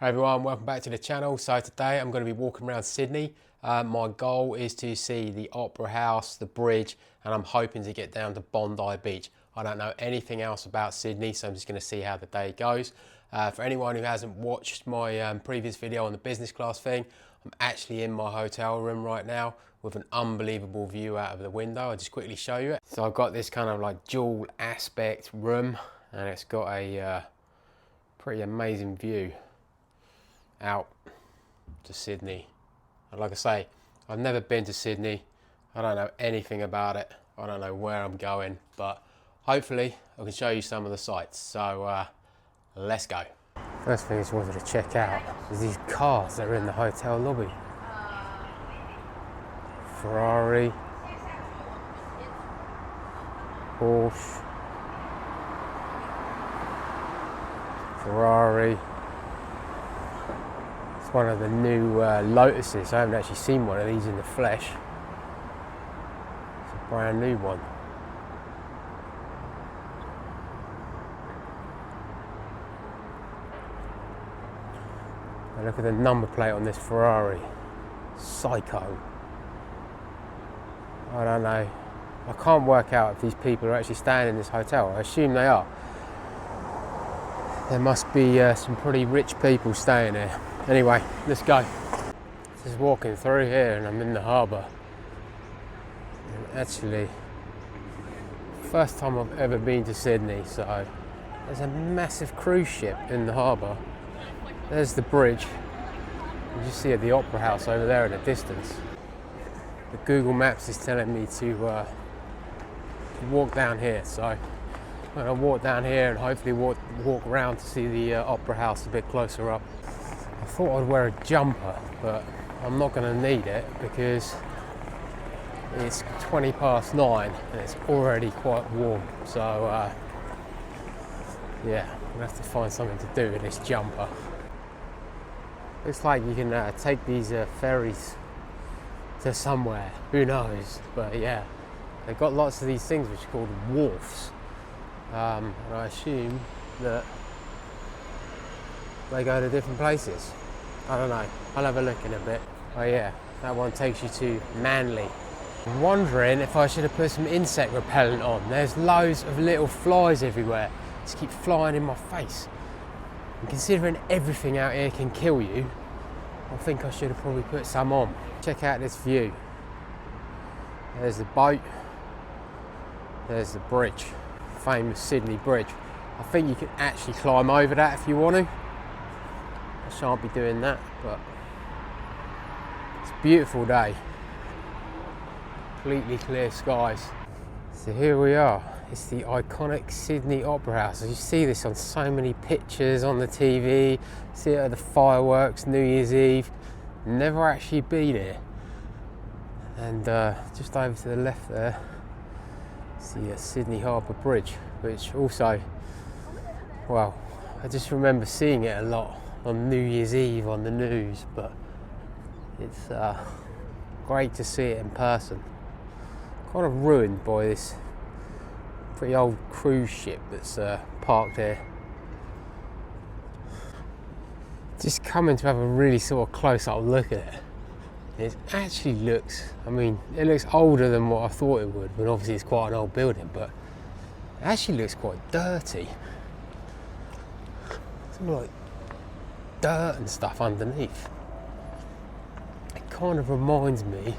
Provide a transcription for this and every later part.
Hi everyone, welcome back to the channel. So today I'm going to be walking around Sydney. My goal is to see the Opera House, the bridge, and I'm hoping to get down to Bondi Beach. I don't know anything else about Sydney, so I'm just going to see how the day goes. For anyone who hasn't watched my previous video on the business class thing, I'm actually in my hotel room right now with an unbelievable view out of the window. I'll just quickly show you it. So I've got this kind of like dual aspect room, and it's got a pretty amazing view out to Sydney. And like I say, I've never been to Sydney. I don't know anything about it. I don't know where I'm going, but hopefully I can show you some of the sights. So let's go. First thing I just wanted to check out is these cars that are in the hotel lobby. Ferrari, Porsche, Ferrari. It's one of the new Lotuses. I haven't actually seen one of these in the flesh. It's a brand new one. And look at the number plate on this Ferrari. Psycho. I don't know. I can't work out if these people are actually staying in this hotel. I assume they are. There must be some pretty rich people staying here. Anyway, let's go. Just walking through here and I'm in the harbour. And actually, first time I've ever been to Sydney, so there's a massive cruise ship in the harbour. There's the bridge. You just see the Opera House over there in the distance. The Google Maps is telling me to walk down here, so I'm going to walk down here and hopefully walk around to see the Opera House a bit closer up. I thought I'd wear a jumper, but I'm not going to need it because it's 9:20 and it's already quite warm. So yeah, I'm going to have to find something to do with this jumper. Looks like you can take these ferries to somewhere, who knows, but yeah, they've got lots of these things which are called wharfs, and I assume that they go to different places. I don't know, I'll have a look in a bit. Oh yeah, that one takes you to Manly. I'm wondering if I should have put some insect repellent on. There's loads of little flies everywhere, just keep flying in my face. And considering everything out here can kill you, I think I should have probably put some on. Check out this view. There's the boat, there's the bridge, famous Sydney Bridge. I think you can actually climb over that if you want to. I shan't be doing that, but it's a beautiful day. Completely clear skies. So here we are. It's the iconic Sydney Opera House. You see this on so many pictures on the TV, see it at the fireworks, New Year's Eve. Never actually been here. And just over to the left there, it's the Sydney Harbour Bridge, which also, well, I just remember seeing it a lot on New Year's Eve on the news, but it's great to see it in person. Kind of ruined by this pretty old cruise ship that's parked here. Just coming to have a really sort of close-up look at it. It actually looks, I mean, it looks older than what I thought it would, but obviously it's quite an old building, but it actually looks quite dirty. It's like dirt and stuff underneath. It kind of reminds me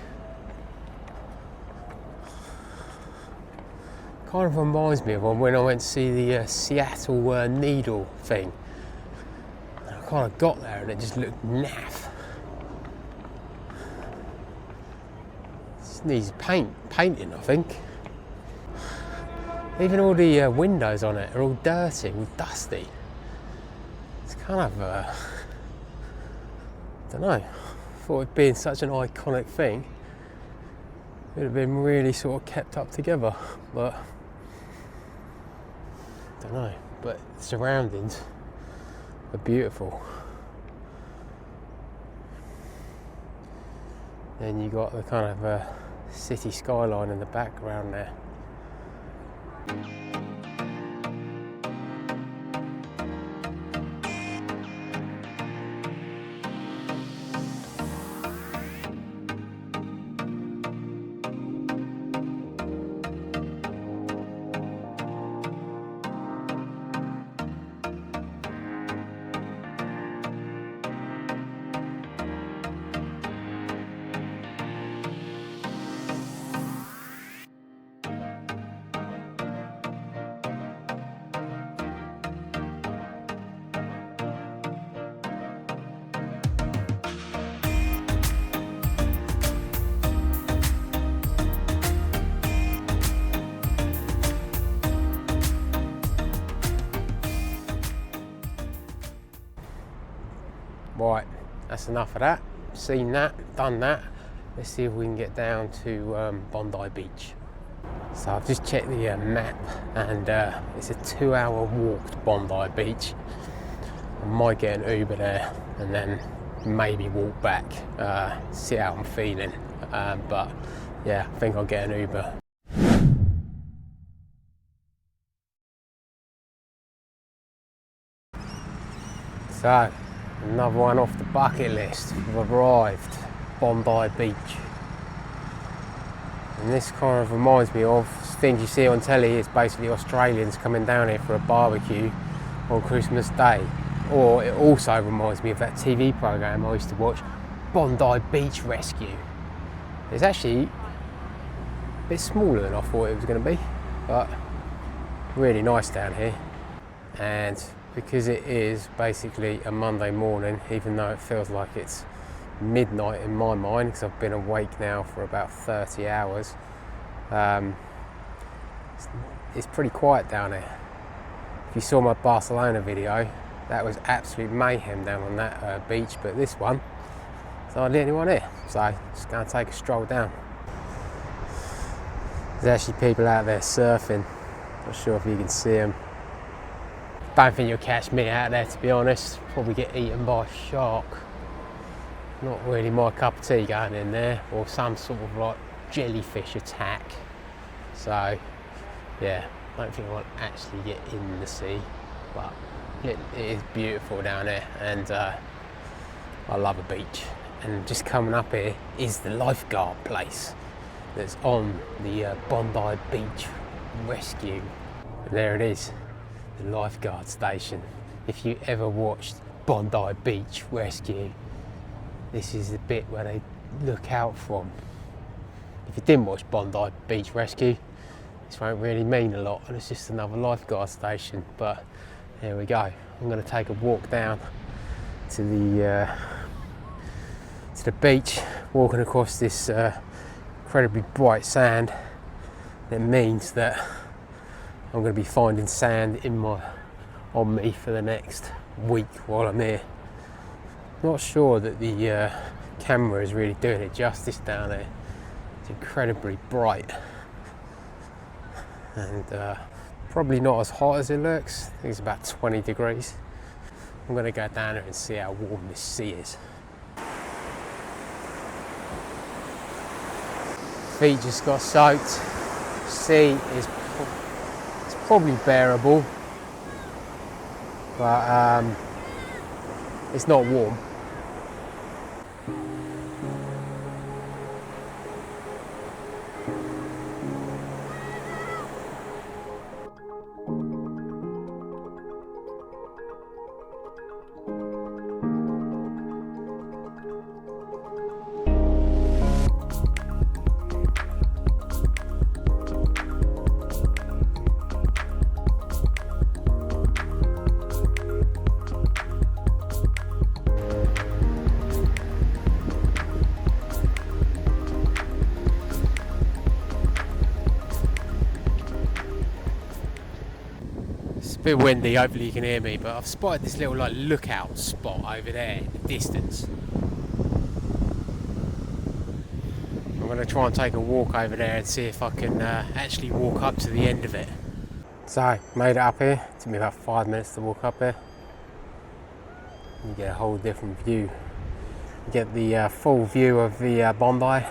of when I went to see the Seattle Needle thing. And I kind of got there and it just looked naff. It just needs painting, I think. Even all the windows on it are all dirty and dusty. It's kind of, I don't know, thought it being such an iconic thing, it would have been really sort of kept up together, but I don't know, but the surroundings are beautiful. Then you got the kind of city skyline in the background there. Right, that's enough of that. Seen that, done that. Let's see if we can get down to Bondi Beach. So I've just checked the map, and it's a 2-hour walk to Bondi Beach. I might get an Uber there and then maybe walk back, see how I'm feeling. But yeah, I think I'll get an Uber. So, another one off the bucket list. We've arrived, Bondi Beach. And this kind of reminds me of things you see on telly. It's basically Australians coming down here for a barbecue on Christmas Day. Or it also reminds me of that TV programme I used to watch, Bondi Beach Rescue. It's actually a bit smaller than I thought it was going to be, but really nice down here. And because it is basically a Monday morning, even though it feels like it's midnight in my mind, because I've been awake now for about 30 hours, it's pretty quiet down here. If you saw my Barcelona video, that was absolute mayhem down on that beach, but this one, there's hardly anyone here, so just going to take a stroll down. There's actually people out there surfing, not sure if you can see them. Don't think you'll catch me out there, to be honest. Probably get eaten by a shark. Not really my cup of tea going in there, or some sort of like jellyfish attack. So yeah, don't think I'll actually get in the sea, but it is beautiful down there, and I love a beach. And just coming up here is the lifeguard place that's on the Bondi Beach Rescue. And there it is, the lifeguard station. If you ever watched Bondi Beach Rescue, this is the bit where they look out from. If you didn't watch Bondi Beach Rescue, this won't really mean a lot, and it's just another lifeguard station. But there we go. I'm going to take a walk down to the beach, walking across this incredibly bright sand. It means that I'm going to be finding sand on me for the next week while I'm here. Not sure that the camera is really doing it justice down there. It's incredibly bright, and probably not as hot as it looks. I think it's about 20 degrees. I'm going to go down there and see how warm this sea is. Feet just got soaked. Sea is it's probably bearable, but it's not warm. It's a bit windy, hopefully you can hear me, but I've spotted this little like lookout spot over there in the distance. I'm going to try and take a walk over there and see if I can actually walk up to the end of it. So, made it up here. It took me about 5 minutes to walk up here. You get a whole different view. You get the full view of the Bondi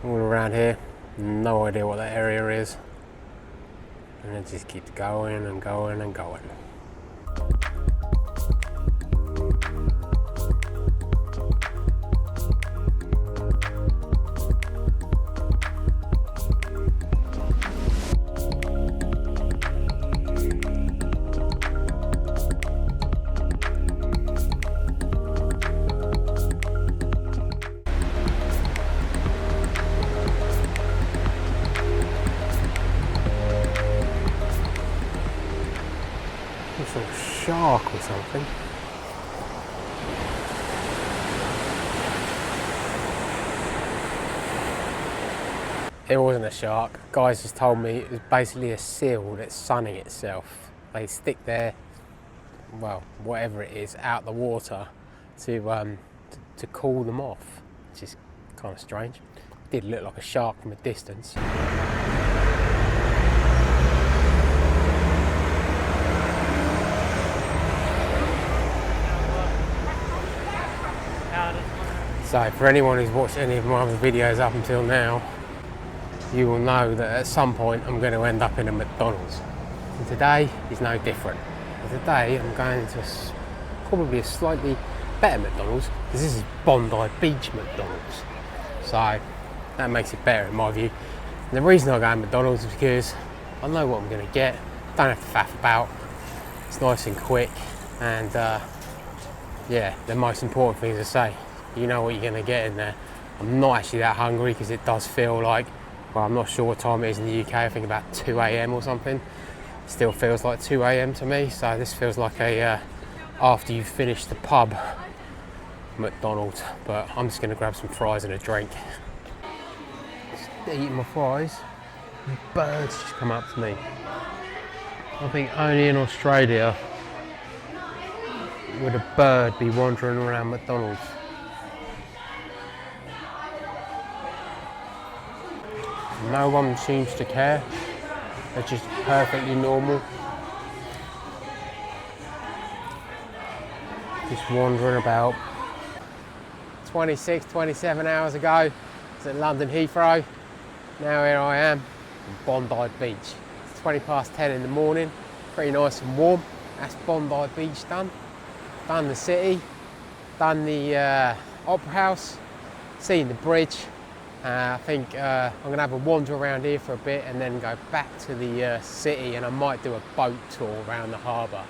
all around here. No idea what that area is. And it just keeps going and going and going. Some shark or something. It wasn't a shark. Guys just told me it was basically a seal that's sunning itself. They stick their, well, whatever it is, out the water, to cool them off, which is kind of strange. Did look like a shark from a distance. So for anyone who's watched any of my other videos up until now, you will know that at some point I'm going to end up in a McDonald's. And today is no different. And today I'm going to probably a slightly better McDonald's, because this is Bondi Beach McDonald's. So that makes it better in my view. And the reason I go to McDonald's is because I know what I'm going to get. Don't have to faff about. It's nice and quick. And yeah, the most important thing to say, you know what you're going to get in there. I'm not actually that hungry, because it does feel like, well, I'm not sure what time it is in the UK, I think about 2 AM or something. It still feels like 2 AM to me, so this feels like a after you've finished the pub McDonald's. But I'm just going to grab some fries and a drink. Just eating my fries, and birds just come up to me. I think only in Australia would a bird be wandering around McDonald's. No one seems to care. They're just perfectly normal. Just wandering about. 26, 27 hours ago, I was at London Heathrow. Now here I am in Bondi Beach. It's 20 past 10 in the morning. Pretty nice and warm. That's Bondi Beach done. Done the city. Done the Opera House. Seen the bridge. I think I'm going to have a wander around here for a bit and then go back to the city, and I might do a boat tour around the harbour.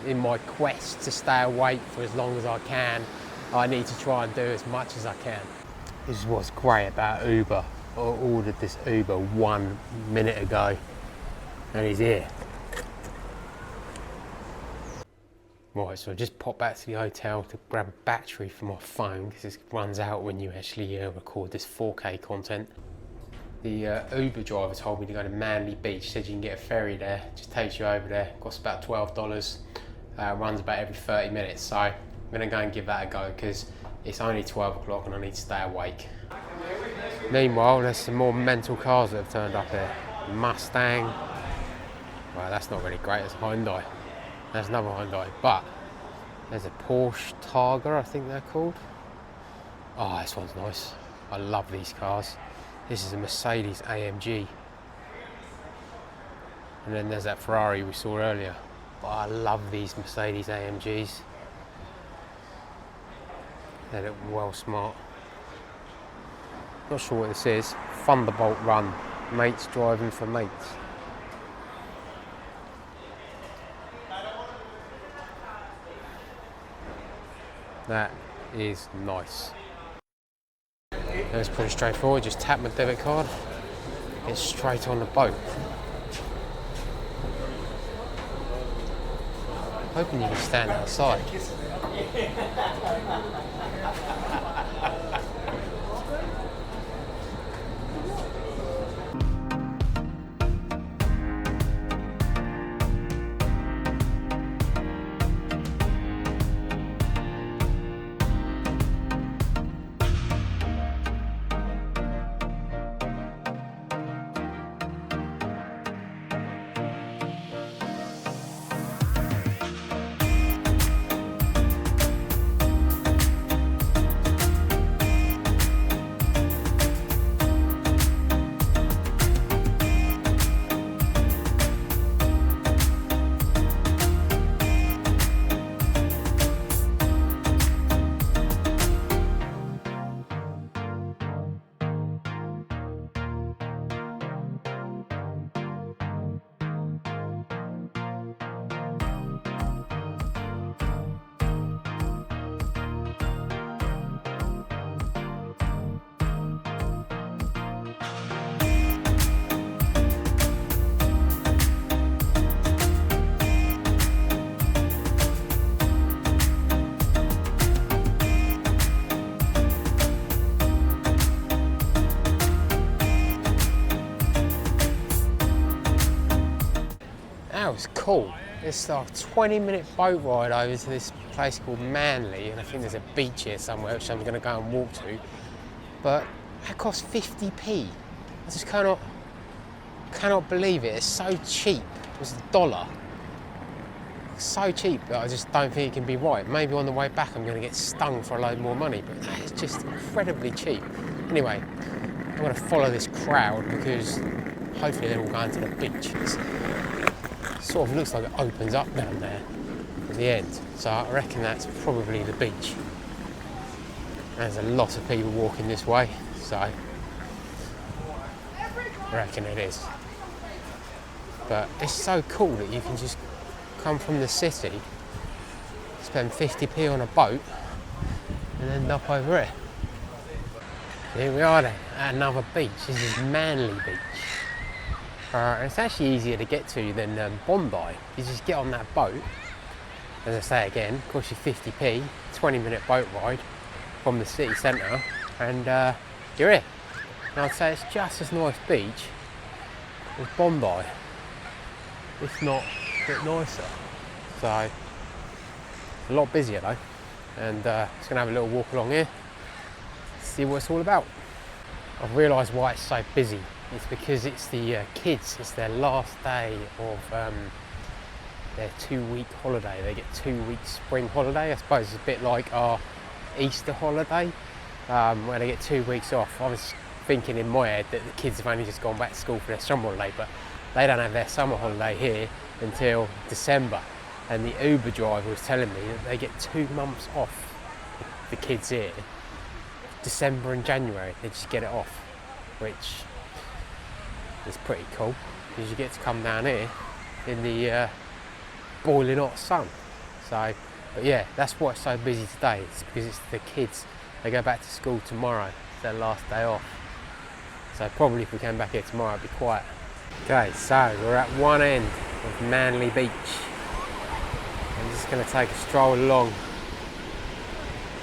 In my quest to stay awake for as long as I can, I need to try and do as much as I can. This is what's great about Uber. I ordered this Uber 1 minute ago and he's here. Right, so I just popped back to the hotel to grab a battery for my phone, because it runs out when you actually record this 4K content. The Uber driver told me to go to Bondi Beach, said you can get a ferry there, just takes you over there, costs about $12, runs about every 30 minutes, so I'm going to go and give that a go, because it's only 12 o'clock and I need to stay awake. Meanwhile, there's some more mental cars that have turned up here. Mustang, well, that's not really great, it's a Hyundai. There's another Hyundai, but there's a Porsche Targa, I think they're called. Oh, this one's nice. I love these cars. This is a Mercedes AMG. And then there's that Ferrari we saw earlier. But I love these Mercedes AMGs. They look well smart. Not sure what this is. Thunderbolt Run. Mates driving for mates. That is nice. That's pretty straightforward, just tap my debit card, get straight on the boat. Hoping you can stand outside. That was cool. It's like a 20-minute boat ride over to this place called Manly, and I think there's a beach here somewhere which I'm going to go and walk to. But that costs 50p. I just cannot believe it. It's so cheap. It's $1. So cheap that I just don't think it can be right. Maybe on the way back I'm going to get stung for a load more money, but it's just incredibly cheap. Anyway, I'm going to follow this crowd because hopefully they're all going to the beach. It sort of looks like it opens up down there at the end, so I reckon that's probably the beach. There's a lot of people walking this way, so I reckon it is. But it's so cool that you can just come from the city, spend 50p on a boat and end up over here. Here we are then, at another beach. This is Manly Beach. It's actually easier to get to than Bondi. You just get on that boat, as I say again, costs you 50p, 20-minute boat ride from the city centre, and you're here. And I'd say it's just as nice beach as Bondi, if not a bit nicer. So, a lot busier though, and just gonna have a little walk along here, see what it's all about. I've realised why it's so busy. It's because it's the kids, it's their last day of their 2-week holiday. They get 2 weeks spring holiday. I suppose it's a bit like our Easter holiday, where they get 2 weeks off. I was thinking in my head that the kids have only just gone back to school for their summer holiday, but they don't have their summer holiday here until December. And the Uber driver was telling me that they get 2 months off, the kids here, December and January. They just get it off, which is pretty cool because you get to come down here in the boiling hot sun. So, but yeah, that's why it's so busy today. It's because it's the kids. They go back to school tomorrow. It's their last day off. So probably if we came back here tomorrow, it'd be quiet. Okay, so we're at one end of Manly Beach. I'm just going to take a stroll along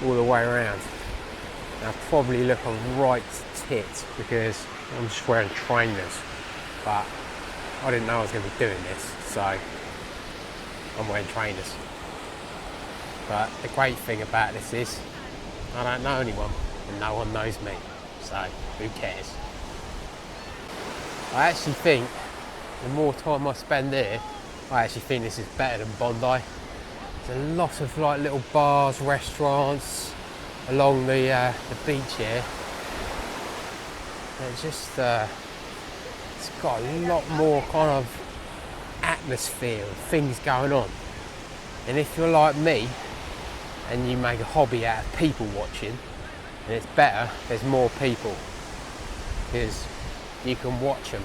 all the way around. I'll probably look a right tit because I'm just wearing trainers, but I didn't know I was going to be doing this, so I'm wearing trainers. But the great thing about this is I don't know anyone and no one knows me, so who cares? I actually think the more time I spend here, I actually think this is better than Bondi. There's a lot of like little bars, restaurants along the beach here. It's just it's got a lot more kind of atmosphere and things going on. And if you're like me and you make a hobby out of people watching, then it's better there's more people because you can watch them.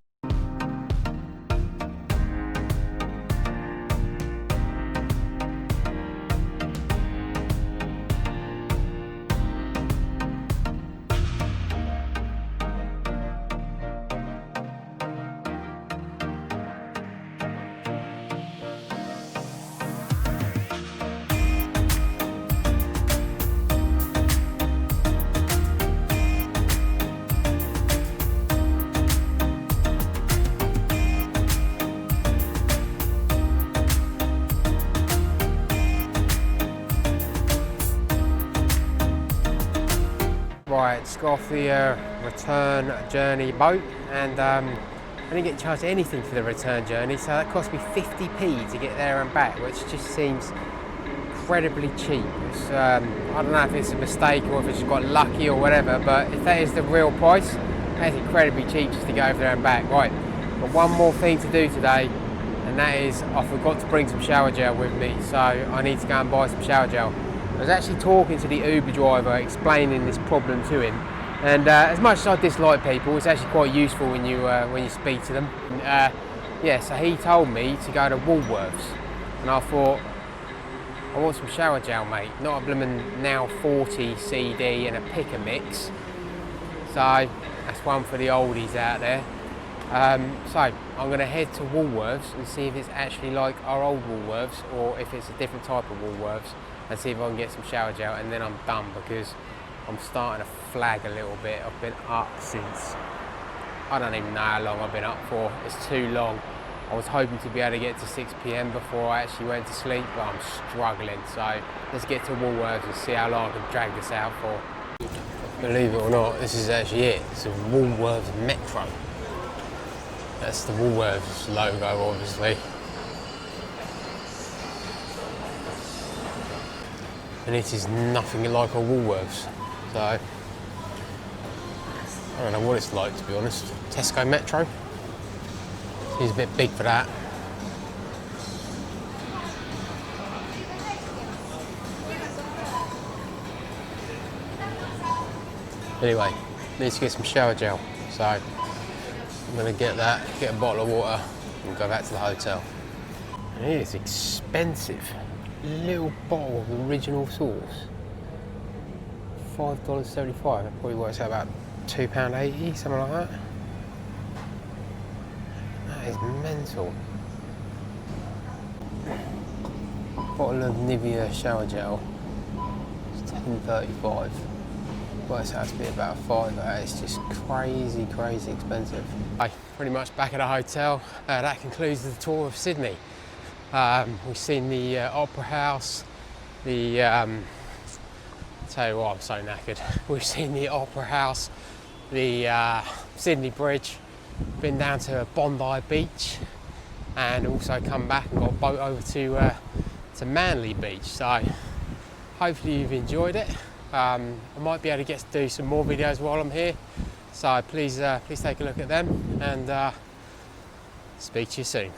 Right, just got off the return journey boat, and I didn't get charged anything for the return journey, so that cost me 50p to get there and back, which just seems incredibly cheap. It's, I don't know if it's a mistake or if it's just got lucky or whatever, but if that is the real price, that's incredibly cheap just to go over there and back. Right, got one more thing to do today, and that is I forgot to bring some shower gel with me, so I need to go and buy some shower gel. I was actually talking to the Uber driver, explaining this problem to him, and as much as I dislike people, it's actually quite useful when you speak to them. Yeah, so he told me to go to Woolworths, and I thought, I want some shower gel, mate, not a blooming Now 40 CD and a pick a mix. So that's one for the oldies out there. So I'm going to head to Woolworths and see if it's actually like our old Woolworths or if it's a different type of Woolworths, and see if I can get some shower gel, and then I'm done because I'm starting to flag a little bit. I've been up since, I don't even know how long I've been up for, it's too long. I was hoping to be able to get to 6 PM before I actually went to sleep, but I'm struggling. So let's get to Woolworths and see how long I can drag this out for. Believe it or not, this is actually it. It's a Woolworths Metro. That's the Woolworths logo, obviously. And it is nothing like a Woolworths. So, I don't know what it's like, to be honest. Tesco Metro. Seems a bit big for that. Anyway, need to get some shower gel. So, I'm gonna get that, get a bottle of water, and go back to the hotel. And it is expensive. Little bottle of original sauce. $5.75. That probably works out about £2.80, something like that. That is mental. Bottle of Nivea shower gel. It's $10.35. Works out to be about £5. It's just crazy, crazy expensive. Pretty much back at the hotel. That concludes the tour of Sydney. We've seen the Opera House, tell you what, I'm so knackered. We've seen the Opera House, the Sydney Bridge, been down to Bondi Beach, and also come back and got a boat over to Manly Beach. So hopefully you've enjoyed it. I might be able to get to do some more videos while I'm here. So please take a look at them, and speak to you soon.